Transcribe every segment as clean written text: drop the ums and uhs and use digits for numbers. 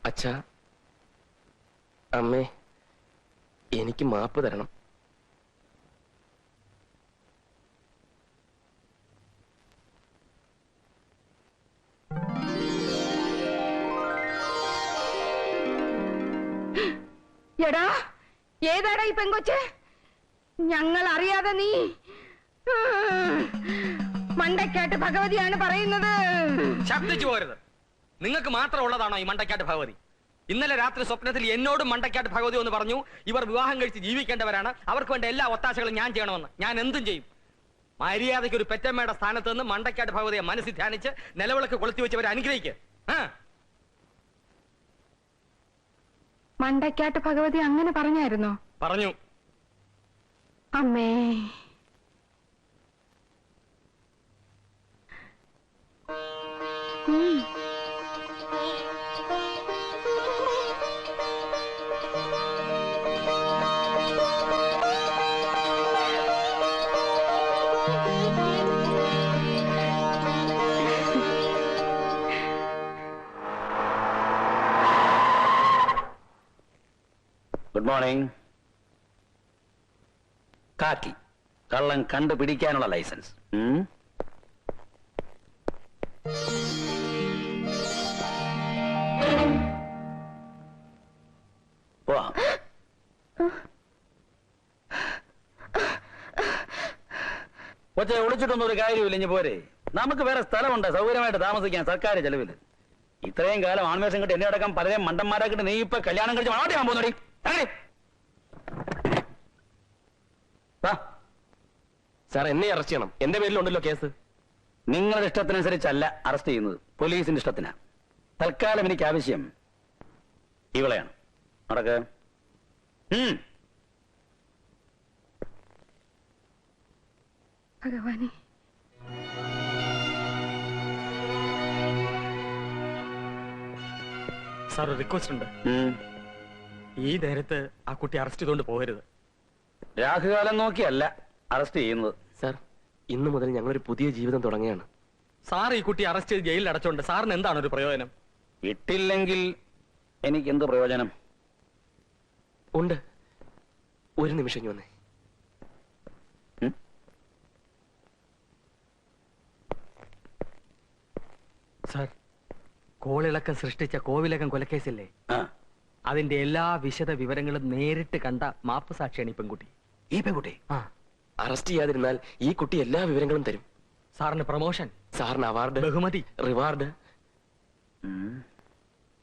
അച്ഛാ, അമ്മേ, എനിക്ക് മാപ്പ് തരണം. എടാ, ഏതാടാ ഈ പെങ്കൊച്ച്? ഞങ്ങൾ അറിയാതെ നീ മണ്ടക്കാട്ട് ഭഗവതിയാണ് പറയുന്നത്. ശബ്ദിച്ചു പോരുത്. നിങ്ങൾക്ക് മാത്രം ഉള്ളതാണോ ഈ മണ്ടക്കാട്ട് ഭഗവതി? ഇന്നലെ രാത്രി സ്വപ്നത്തിൽ എന്നോടും മണ്ടക്കാട്ട് ഭഗവതി എന്ന് പറഞ്ഞു. ഇവർ വിവാഹം കഴിച്ച് ജീവിക്കേണ്ടവരാണ്, അവർക്ക് വേണ്ട എല്ലാ ഒത്താശകളും ഞാൻ ചെയ്യണമെന്ന്. ഞാൻ എന്തും ചെയ്യും. മര്യാദയ്ക്ക് ഒരു പെറ്റമ്മയുടെ സ്ഥാനത്ത് നിന്ന് മണ്ടക്കാട്ട് ഭഗവതിയെ മനസ്സിൽ ധ്യാനിച്ച് നിലവിളക്ക് കൊളുത്തി വെച്ചവരെ അനുഗ്രഹിക്കുക. മണ്ടക്കാട്ട് ഭഗവതി അങ്ങനെ പറഞ്ഞായിരുന്നോ? പറഞ്ഞു. അമ്മേ, ഗുഡ് മോർണിംഗ്. കാക്കി കള്ളൻ കണ്ടുപിടിക്കാനുള്ള ലൈസൻസ്. കൊച്ചെ, ഒളിച്ചിട്ടൊന്നും ഒരു കാര്യമില്ല. ഇനി പോരെ, നമുക്ക് വേറെ സ്ഥലമുണ്ട് സൗകര്യമായിട്ട് താമസിക്കാൻ സർക്കാർ ചെലവില്. ഇത്രയും കാലം ആൺവേഷം കിട്ടി എന്നെ അടക്കം പലരെയും മണ്ടന്മാരാക്കിട്ട് നീ ഇപ്പൊ കല്യാണം കഴിച്ച് മാറ്റാൻ പോകുന്നോടി. സാർ, എന്നെ അറസ്റ്റ് ചെയ്യണം. എന്റെ പേരിലുണ്ടല്ലോ കേസ്. നിങ്ങളുടെ ഇഷ്ടത്തിനനുസരിച്ചല്ല അറസ്റ്റ് ചെയ്യുന്നത്, പോലീസിന്റെ ഇഷ്ടത്തിനാ. തൽക്കാലം എനിക്ക് ആവശ്യം ഇവളെയാണ്. നടക്ക. ഭഗവാനെ, സാർ, ഒരു റിക്വസ്റ്റ് ഉണ്ട്. ഈ നേരത്ത് ആ കുട്ടി അറസ്റ്റ് ചെയ്തുകൊണ്ട് പോകരുത്. രാഹുകാലം നോക്കിയല്ല അറസ്റ്റ് ചെയ്യുന്നത്. സാർ, ഇന്നു മുതൽ ഞങ്ങളൊരു പുതിയ ജീവിതം തുടങ്ങുകയാണ്. സാർ ഈ കുട്ടി അറസ്റ്റ് ചെയ്ത് ജയിലിൽ അടച്ചോണ്ട് സാറിന് എന്താണ് ഒരു പ്രയോജനം? ഇട്ടില്ലെങ്കിൽ എനിക്ക് എന്ത് പ്രയോജനം ഉണ്ട്? ഒരു നിമിഷം ഇങ്ങ് വന്നേ. സാർ, കോളിളക്കം സൃഷ്ടിച്ച കോവിലകം കൊലക്കേസില്ലേ, അതിന്റെ എല്ലാ വിശദ വിവരങ്ങളും നേരിട്ട് കണ്ട മാപ്പ് സാക്ഷിയാണ് ഈ പെൺകുട്ടി. ഈ പെൺകുട്ടി അറസ്റ്റ് ചെയ്യാതിരുന്നാൽ ഈ കുട്ടി എല്ലാ വിവരങ്ങളും തരും. സാറിന് പ്രൊമോഷൻ, സാറിന് അവാർഡ്, ബഹുമതി, റിവാർഡ്.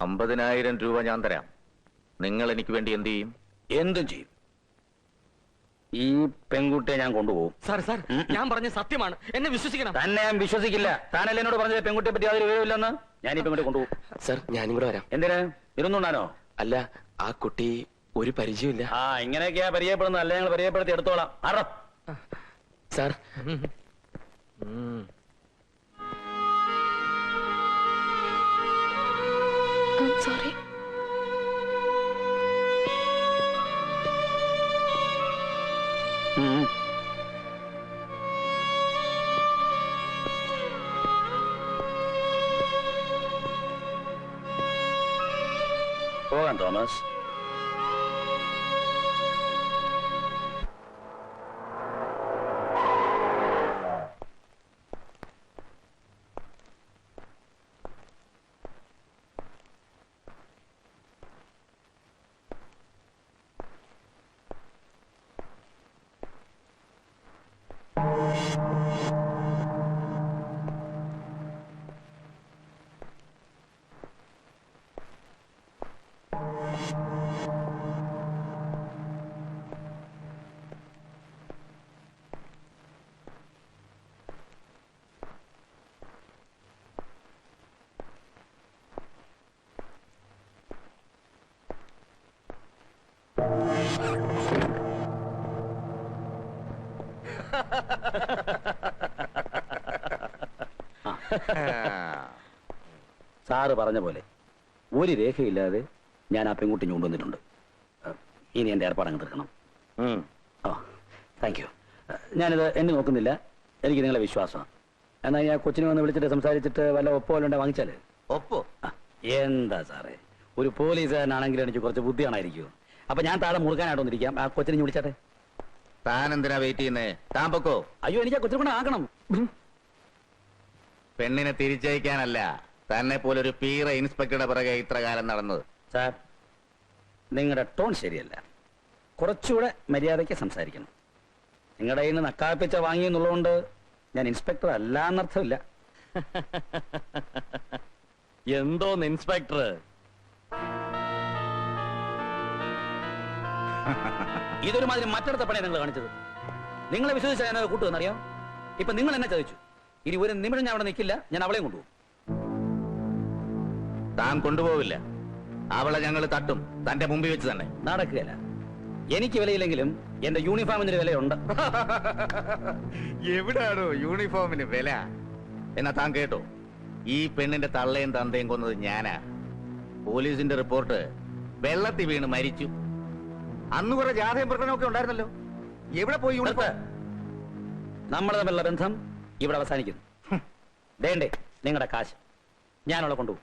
50,000 രൂപ ഞാൻ തരാം. നിങ്ങൾ എനിക്ക് വേണ്ടി എന്ത് ചെയ്യും? എന്തും ചെയ്യും. ഈ പെൺകുട്ടിയെ ഞാൻ കൊണ്ടുപോകും. സാർ, സാർ, ഞാൻ പറഞ്ഞ സത്യമാണ്, എന്നെ വിശ്വസിക്കണം. തന്നെ ഞാൻ വിശ്വസിക്കില്ല. താനല്ലേ എന്നോട് പറഞ്ഞത് പെൺകുട്ടിയെ പറ്റി യാതൊരു വിവരമില്ലെന്ന്? ഞാൻ ഈ പെൺകുട്ടി കൊണ്ടുപോകും. സാർ, ഞാനും കൂടെ വരാം. എന്തിനാ? ഇരുന്നുണ്ടാനോ? അല്ല, ആ കുട്ടി ഒരു പരിചയമില്ല. ഇങ്ങനെയൊക്കെയാ പരിചയപ്പെടുന്നത്. അല്ല, ഞങ്ങൾ പരിചയപ്പെടുത്തി എടുത്തോളാം. ആറോ സാർ, സോറി. പോകാം തോമസ്. സാറ് പറഞ്ഞ പോലെ ഒരു രേഖയില്ലാതെ ഞാൻ ആ പെൺകുട്ടി കൊണ്ടുവന്നിട്ടുണ്ട്. ഇനി എന്റെ ഏർപ്പാടങ്ങ് തീർക്കണം. Thank you. ഞാനിത് എന്നെ നോക്കുന്നില്ല, എനിക്ക് നിങ്ങളെ വിശ്വാസമാണ്. എന്നാൽ ഞാൻ കൊച്ചിനെ വന്ന് വിളിച്ചിട്ട് സംസാരിച്ചിട്ട് വല്ല ഒപ്പോ വല്ല വാങ്ങിച്ചാല് ഒപ്പോ? എന്താ സാറേ, ഒരു പോലീസുകാരനാണെങ്കിൽ എനിക്ക് കുറച്ച് ബുദ്ധി കാണാതിരിക്കുമോ? അപ്പൊ ഞാൻ താഴെ മുറുക്കാനായിട്ട് വന്നിരിക്കാം. ആ കൊച്ചിനെ ഇഞ്ഞ് വിളിച്ചാട്ടെ. താൻ എന്തിനാ വെയിറ്റ് ചെയ്യുന്നേ? താൻ പൊക്കോ. അയ്യോ, എനിക്ക് ആ കൊച്ചിനെ കൊണ്ട് ആക്കണം. പെണ്ണിനെ തിരിച്ചയക്കാനല്ല, തന്നെ പോലൊരു പീറ ഇൻസ്പെക്ടറുടെ പിറകെ ഇത്ര കാലം നടന്നത്. സാർ, നിങ്ങളുടെ ടോൺ ശരിയല്ല. കുറച്ചുകൂടെ മര്യാദയ്ക്ക് സംസാരിക്കണം. നിങ്ങളുടെ കയ്യിൽ നിന്ന് നക്കാപ്പിച്ച വാങ്ങിയെന്നുള്ളതുകൊണ്ട് ഞാൻ ഇൻസ്പെക്ടർ അല്ല എന്നർത്ഥമില്ല. എന്തോന്ന് ഇൻസ്പെക്ടർ? ഇതൊരു മാതിരി മറ്റടുത്ത പണിയാണ് നിങ്ങൾ കാണിച്ചത്. നിങ്ങളെ വിശ്വസിച്ചാൽ ഞാൻ കൂട്ടുമെന്നറിയാം. ഇപ്പൊ നിങ്ങൾ എന്നെ ചതിച്ചു. ഇനി ഒരു നിമിഷം ഞാൻ അവിടെ നിൽക്കില്ല. ഞാൻ അവളെയും കൊണ്ടുപോകും. താൻ കൊണ്ടുപോവില്ല. അവളെ ഞങ്ങൾ തട്ടും, തന്റെ മുമ്പിൽ വെച്ച് തന്നെ. നടക്കുകയല്ല. എനിക്ക് വിലയില്ലെങ്കിലും എന്റെ യൂണിഫോമിന് വിലയുണ്ട്. എവിടാണോ യൂണിഫോമിന് വില? എന്നാ താൻ കേട്ടോ, ഈ പെണ്ണിന്റെ തള്ളയും തന്തയും കൊന്നത് ഞാനാ. പോലീസിന്റെ റിപ്പോർട്ട് വെള്ളത്തിൽ വീണ് മരിച്ചു. അന്ന് കുറെ ജാഥയും പ്രകടനമൊക്കെ ഉണ്ടായിരുന്നല്ലോ. എവിടെ പോയി യൂണിഫോം? നമ്മൾ തമ്മിലുള്ള ബന്ധം ഇവിടെ അവസാനിക്കുന്നു. വേണ്ടേ നിങ്ങളുടെ കാശ്? ഞാനവളെ കൊണ്ടുപോകും.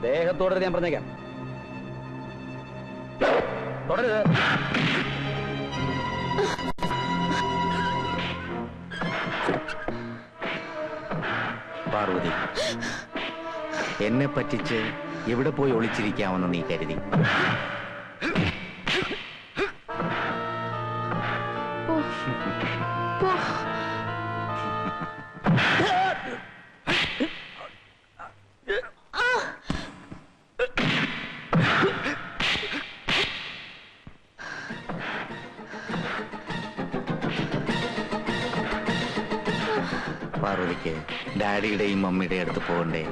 ദേഹത്തോടെ ഞാൻ പറഞ്ഞേക്കാം. തുടരുത്. പാർവതി, എന്നെ പറ്റിച്ച് എവിടെ പോയി ഒളിച്ചിരിക്കാമെന്ന് നീ കരുതി? പാർവതിക്ക് ഡാഡിയുടെയും മമ്മിയുടെയും അടുത്ത് പോകണ്ടേ?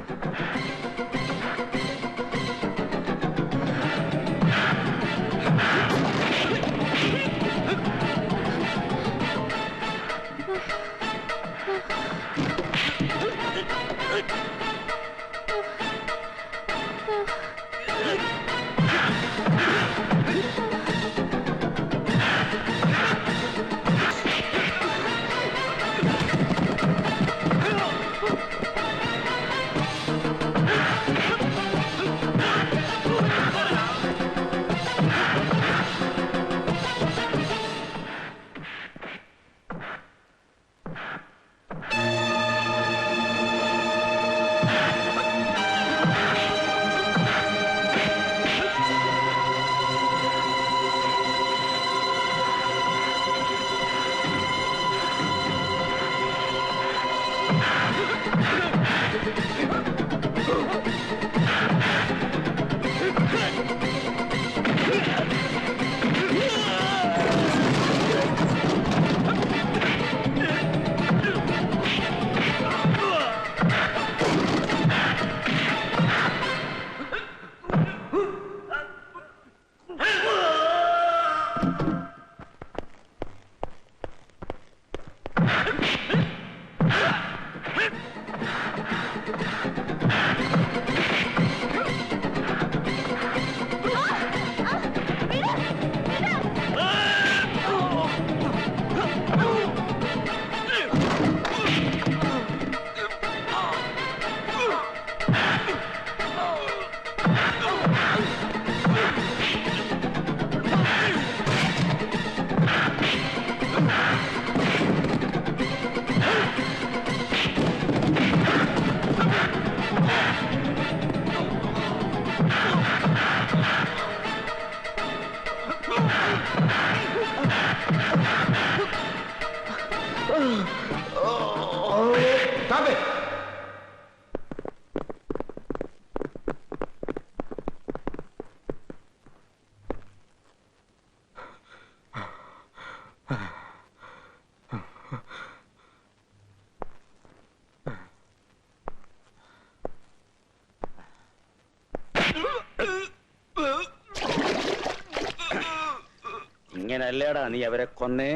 ഇങ്ങനല്ലേടാ നീ അവരെ കൊന്നേ?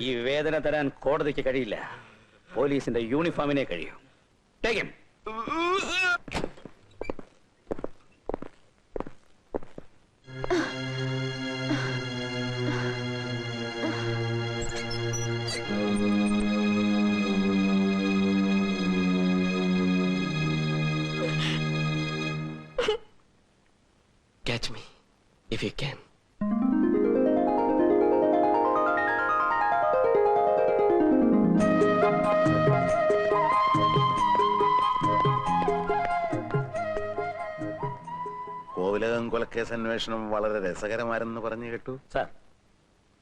ഈ വേദന തരാൻ കോടതിക്ക് കഴിയില്ല. പോലീസിന്റെ യൂണിഫോമിനെ കഴിയൂ. Take him. If you can. കോവിലകം കൊലക്കേസ് അന്വേഷണം വളരെ രസകരമാരെന്ന് പറഞ്ഞു കേട്ടു. സാർ,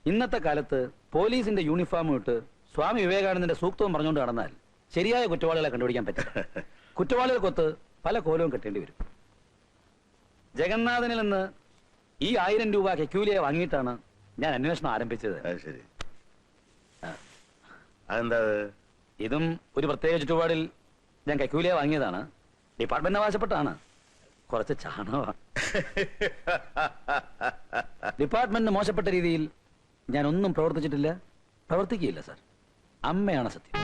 ഇന്നത്തെ കാലത്ത് പോലീസിന്റെ യൂണിഫോം ഇട്ട് സ്വാമി വിവേകാനന്ദന്റെ സൂക്തവും പറഞ്ഞുകൊണ്ട് നടന്നാൽ ശരിയായ കുറ്റവാളികളെ കണ്ടുപിടിക്കാൻ പറ്റില്ല. കുറ്റവാളികൾക്കൊത്ത് പല കോലവും കെട്ടേണ്ടി വരും. ജഗന്നാഥനിൽ നിന്ന് ഈ 1000 രൂപ കെക്യൂലിയെ വാങ്ങിയിട്ടാണ് ഞാൻ അന്വേഷണം ആരംഭിച്ചത്. അത് ശരി. അതെന്താ അത്? ഇതും ഒരു പ്രത്യേക ചുറ്റുപാടിൽ ഞാൻ കെക്യൂലിയെ വാങ്ങിയതാണ്. ഡിപ്പാർട്ട്മെന്റ് ആവശ്യപ്പെട്ടാണ്. കുറച്ച് ചാണകമാണ്. ഡിപ്പാർട്ട്മെന്റിന് മോശപ്പെട്ട രീതിയിൽ ഞാൻ ഒന്നും പ്രവർത്തിച്ചിട്ടില്ല, പ്രവർത്തിക്കുകയില്ല സാർ. അമ്മയാണ് സത്യം.